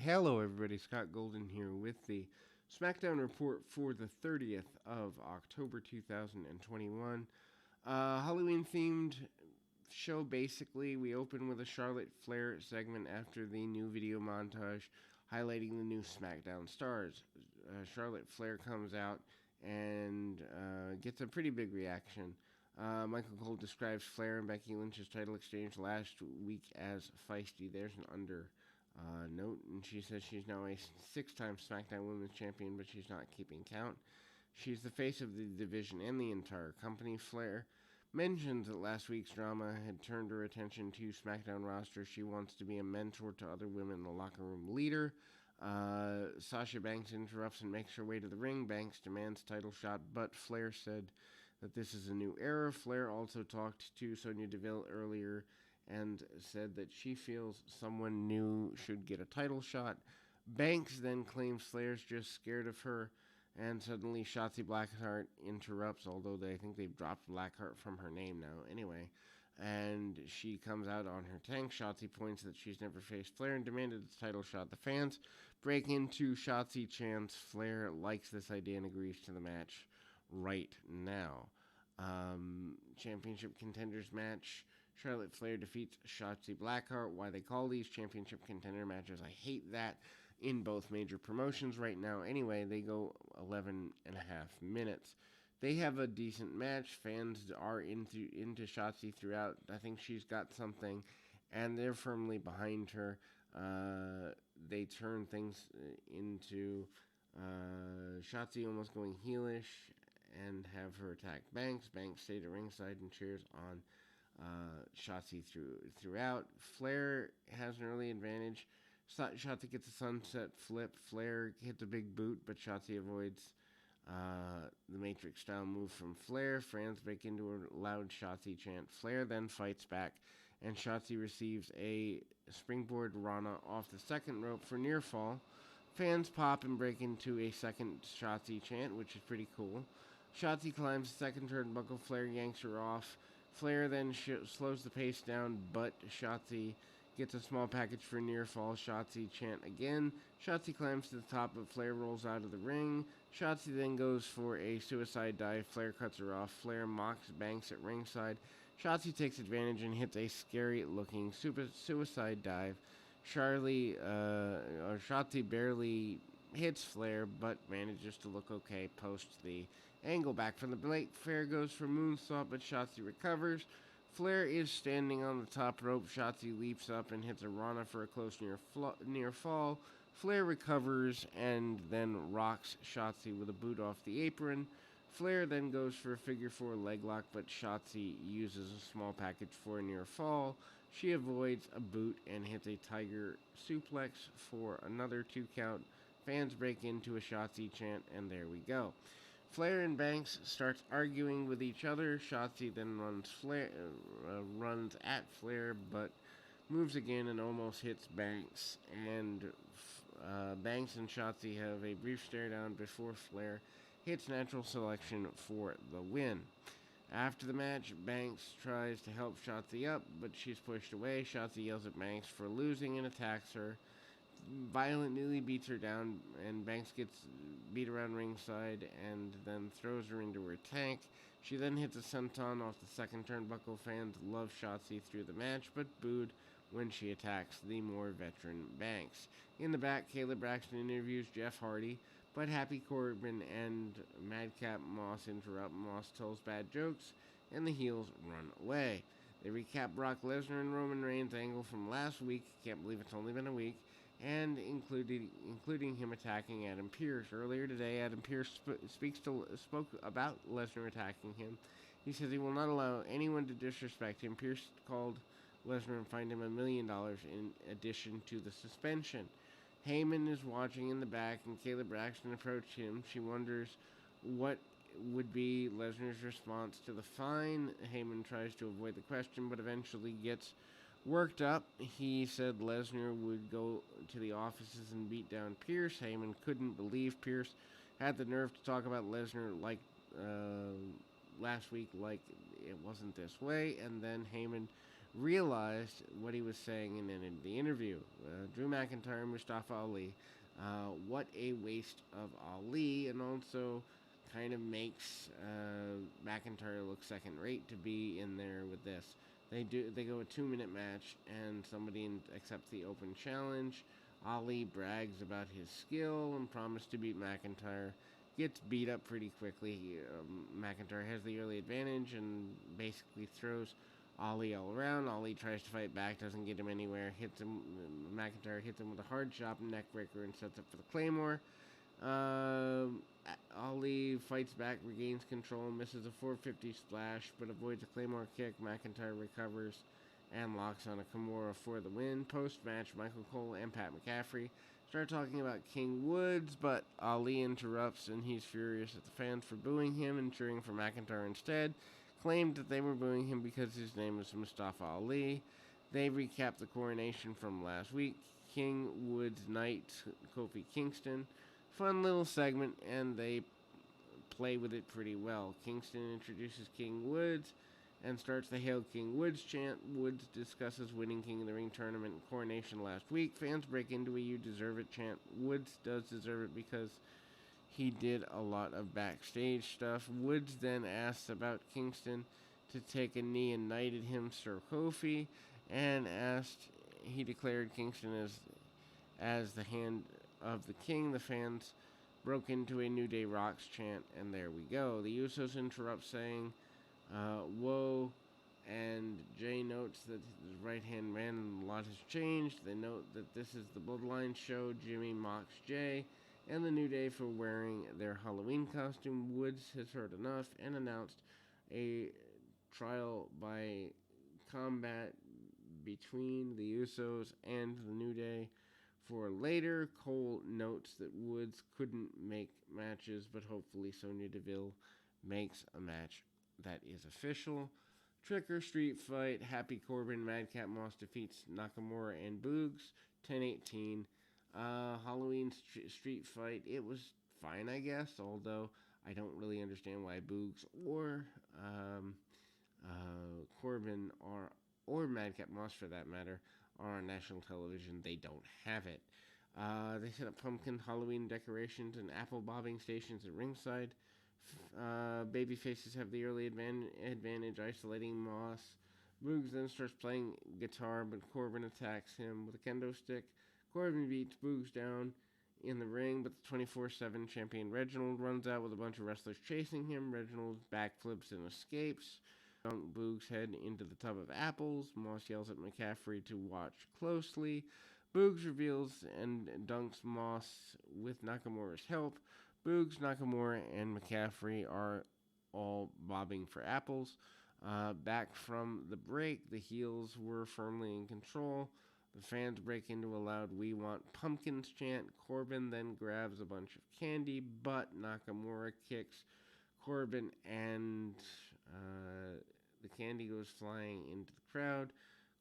Hello, everybody. Scott Golden here with the SmackDown report for the 30th of October 2021. Halloween themed show basically. We open with a Charlotte Flair segment after the new video montage highlighting the new SmackDown stars. Charlotte Flair comes out and gets a pretty big reaction. Michael Cole describes Flair and Becky Lynch's title exchange last week as feisty. There's an note, and she says she's now a six-time SmackDown Women's Champion, but she's not keeping count. She's the face of the division and the entire company. Flair mentions that last week's drama had turned her attention to SmackDown roster. She wants to be a mentor to other women, the locker room leader. Sasha Banks interrupts and makes her way to the ring. Banks demands title shot, but Flair said that this is a new era. Flair also talked to Sonya Deville earlier and said that she feels someone new should get a title shot. Banks then claims Flair's just scared of her, and suddenly Shotzi Blackheart interrupts, although I think they've dropped Blackheart from her name now anyway. And she comes out on her tank. Shotzi points that she's never faced Flair and demanded the title shot. The fans break into Shotzi chants. Flair likes this idea and agrees to the match right now. Championship contenders match. Charlotte Flair defeats Shotzi Blackheart. Why they call these championship contender matches, I hate that, in both major promotions right now. Anyway, they go 11 and a half minutes. They have a decent match. Fans are into Shotzi throughout. I think she's got something, and they're firmly behind her. They turn things into Shotzi almost going heelish and have her attack Banks. Banks stayed at ringside and cheers on Shotzi throughout. Flair has an early advantage. Shotzi gets a sunset flip. Flair hits a big boot, but Shotzi avoids the Matrix style move from Flair. Fans break into a loud Shotzi chant. Flair then fights back, and Shotzi receives a springboard Rana off the second rope for near fall. Fans pop and break into a second Shotzi chant, which is pretty cool. Shotzi climbs the second turnbuckle. Flair yanks her off. Flair then slows the pace down, but Shotzi gets a small package for near fall. Shotzi chant again. Shotzi climbs to the top, but Flair rolls out of the ring. Shotzi then goes for a suicide dive. Flair cuts her off. Flair mocks Banks at ringside. Shotzi takes advantage and hits a scary-looking suicide dive. Shotzi barely hits Flair, but manages to look okay post the angle. Back from the break, Flair goes for moonsault, but Shotzi recovers. Flair is standing on the top rope. Shotzi leaps up and hits a Rana for a close near fall. Flair recovers and then rocks Shotzi with a boot off the apron. Flair then goes for a figure four leg lock, but Shotzi uses a small package for a near fall. She avoids a boot and hits a tiger suplex for another 2 count. Fans break into a Shotzi chant, and there we go. Flair and Banks starts arguing with each other. Shotzi then runs at Flair, but moves again and almost hits Banks. And Banks and Shotzi have a brief stare down before Flair hits natural selection for the win. After the match, Banks tries to help Shotzi up, but she's pushed away. Shotzi yells at Banks for losing and attacks her. Violently beats her down, and Banks gets beat around ringside and then throws her into her tank. She then hits a senton off the second turnbuckle. Fans love Shotzi through the match, but booed when she attacks the more veteran Banks. In the back, Kayla Braxton interviews Jeff Hardy, but Happy Corbin and Madcap Moss interrupt. Moss tells bad jokes, and the heels run away. They recap Brock Lesnar and Roman Reigns' angle from last week. Can't believe it's only been a week. And including him attacking Adam Pearce. Earlier today, Adam Pearce spoke about Lesnar attacking him. He says he will not allow anyone to disrespect him. Pearce called Lesnar and fined him $1 million in addition to the suspension. Heyman is watching in the back, and Kayla Braxton approached him. She wonders what would be Lesnar's response to the fine. Heyman tries to avoid the question, but eventually gets worked up. He said Lesnar would go to the offices and beat down Pearce. Heyman couldn't believe Pearce had the nerve to talk about Lesnar like last week, like it wasn't this way. And then Heyman realized what he was saying in the interview. Drew McIntyre and Mustafa Ali. What a waste of Ali, and also kind of makes McIntyre look second rate to be in there with this. They go a 2-minute match, and somebody accepts the open challenge. Ali brags about his skill and promised to beat McIntyre. Gets beat up pretty quickly. McIntyre has the early advantage and basically throws Ali all around. Ali tries to fight back, doesn't get him anywhere. McIntyre hits him with a hard chop, neck breaker, and sets up for the Claymore. Ali fights back, regains control, misses a 450 splash, but avoids a Claymore kick. McIntyre recovers and locks on a Kimura for the win. Post-match, Michael Cole and Pat McCaffrey start talking about King Woods, but Ali interrupts, and he's furious at the fans for booing him and cheering for McIntyre instead. Claimed that they were booing him because his name was Mustafa Ali. They recap the coronation from last week. King Woods knight Kofi Kingston. Fun little segment, and they play with it pretty well. Kingston introduces King Woods and starts the Hail King Woods chant. Woods discusses winning King of the Ring tournament and coronation last week. Fans break into a "You deserve it" chant. Woods does deserve it because he did a lot of backstage stuff. Woods then asks about Kingston to take a knee and knighted him Sir Kofi, and he declared Kingston as the hand of the king. The fans broke into a New Day Rocks chant, and there we go. The Usos interrupt saying, whoa, and Jay notes that his right-hand man and a lot has changed. They note that this is the Bloodline show. Jimmy mocks Jay and the New Day for wearing their Halloween costume. Woods has heard enough and announced a trial by combat between the Usos and the New Day for later. Cole notes that Woods couldn't make matches, but hopefully Sonya Deville makes a match that is official. Trick or Street fight. Happy Corbin, Madcap Moss defeats Nakamura and Boogs. 10-18. Halloween street fight. It was fine, I guess, although I don't really understand why Boogs or Corbin or Madcap Moss, for that matter, are on national television. They don't have it. They set up pumpkin Halloween decorations and apple bobbing stations at ringside. Babyfaces have the early advantage, isolating Moss. Boogs then starts playing guitar, but Corbin attacks him with a kendo stick. Corbin beats Boogs down in the ring, but the 24/7 champion Reginald runs out with a bunch of wrestlers chasing him. Reginald backflips and escapes. Dunk Boogs' head into the tub of apples. Moss yells at McCaffrey to watch closely. Boogs reveals and dunks Moss with Nakamura's help. Boogs, Nakamura, and McCaffrey are all bobbing for apples. Back from the break, the heels were firmly in control. The fans break into a loud "We want pumpkins" chant. Corbin then grabs a bunch of candy, but Nakamura kicks Corbin, and the candy goes flying into the crowd.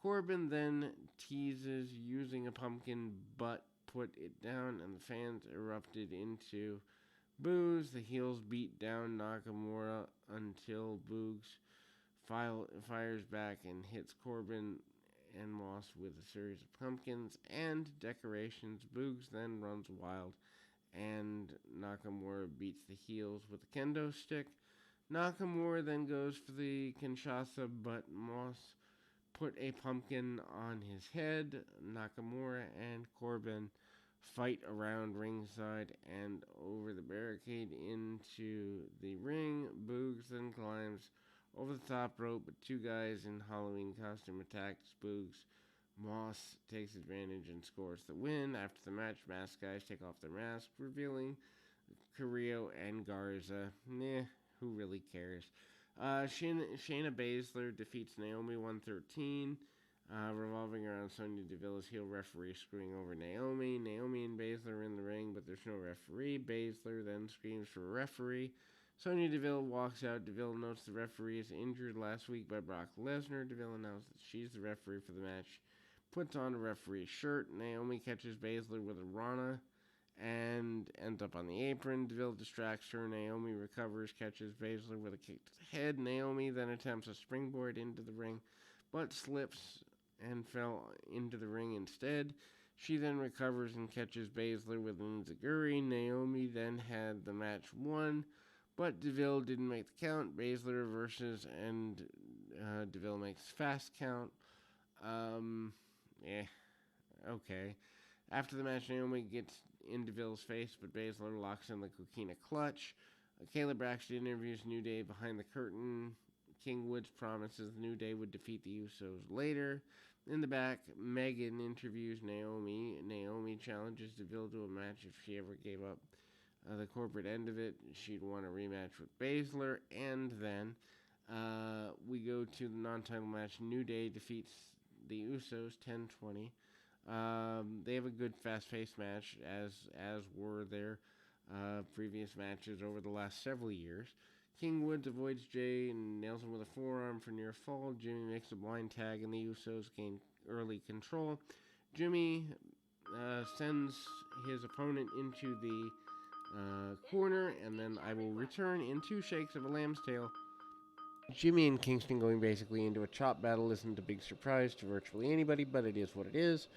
Corbin then teases using a pumpkin, but put it down, and the fans erupted into boos. The heels beat down Nakamura until Boogs fires back and hits Corbin and Moss with a series of pumpkins and decorations. Boogs then runs wild, and Nakamura beats the heels with a kendo stick. Nakamura then goes for the Kinshasa, but Moss put a pumpkin on his head. Nakamura and Corbin fight around ringside and over the barricade into the ring. Boogs then climbs over the top rope, but two guys in Halloween costume attacks Boogs. Moss takes advantage and scores the win. After the match, masked guys take off their masks, revealing Carrillo and Garza. Who really cares? Shayna Baszler defeats Naomi 113, revolving around Sonya Deville's heel referee screwing over Naomi. Naomi and Baszler are in the ring, but there's no referee. Baszler then screams for a referee. Sonya Deville walks out. Deville notes the referee is injured last week by Brock Lesnar. Deville announces that she's the referee for the match, puts on a referee's shirt. Naomi catches Baszler with a Rana and ends up on the apron. Deville distracts her. Naomi recovers, catches Baszler with a kick to the head. Naomi then attempts a springboard into the ring, but slips and fell into the ring instead. She then recovers and catches Baszler with an enziguri. Naomi then had the match won, but DeVille didn't make the count. Baszler reverses and DeVille makes fast count. Yeah, okay. After the match, Naomi gets in DeVille's face, but Baszler locks in the Coquina clutch. Kayla Braxton interviews New Day behind the curtain. King Woods promises New Day would defeat the Usos later. In the back, Megan interviews Naomi. Naomi challenges DeVille to a match if she ever gave up the corporate end of it. She'd want a rematch with Baszler. And then we go to the non-title match. New Day defeats the Usos 10-20. They have a good fast-paced match, as were their previous matches over the last several years. King Woods avoids Jay and nails him with a forearm for near fall. Jimmy makes a blind tag, and the Usos gain early control. Jimmy sends his opponent into the corner, and then I will return in 2 shakes of a lamb's tail. Jimmy and Kingston going basically into a chop battle isn't a big surprise to virtually anybody, but it is what it is.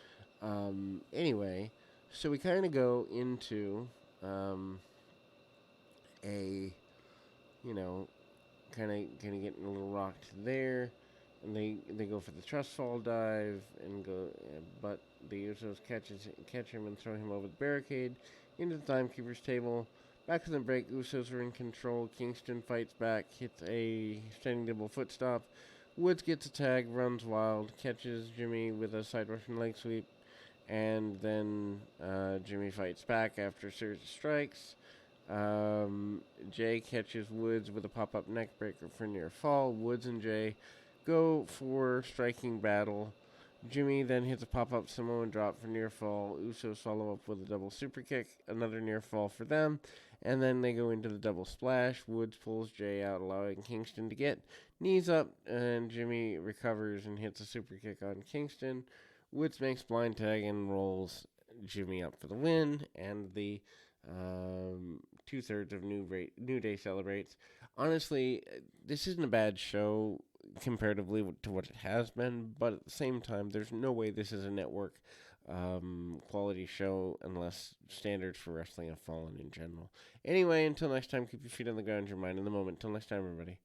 Anyway, so we kind of go into kind of getting a little rocked there, and they go for the trust fall dive and go, but the Usos catch him and throw him over the barricade into the timekeeper's table. Back to the break, Usos are in control. Kingston fights back, hits a standing double foot stop. Woods gets a tag, runs wild, catches Jimmy with a side Russian leg sweep, and then Jimmy fights back after a series of strikes. Jay catches Woods with a pop-up neck breaker for near fall. Woods and Jay go for striking battle. Jimmy then hits a pop-up Samoan drop for near fall. Usos follow up with a double super kick, another near fall for them, and then they go into the double splash. Woods pulls Jay out, allowing Kingston to get knees up, and Jimmy recovers and hits a super kick on Kingston. Woods makes blind tag and rolls Jimmy up for the win, and the 2/3 of New Day celebrates. Honestly, this isn't a bad show comparatively to what it has been, but at the same time, there's no way this is a network quality show unless standards for wrestling have fallen in general. Anyway, until next time, keep your feet on the ground, your mind in the moment. Until next time, everybody.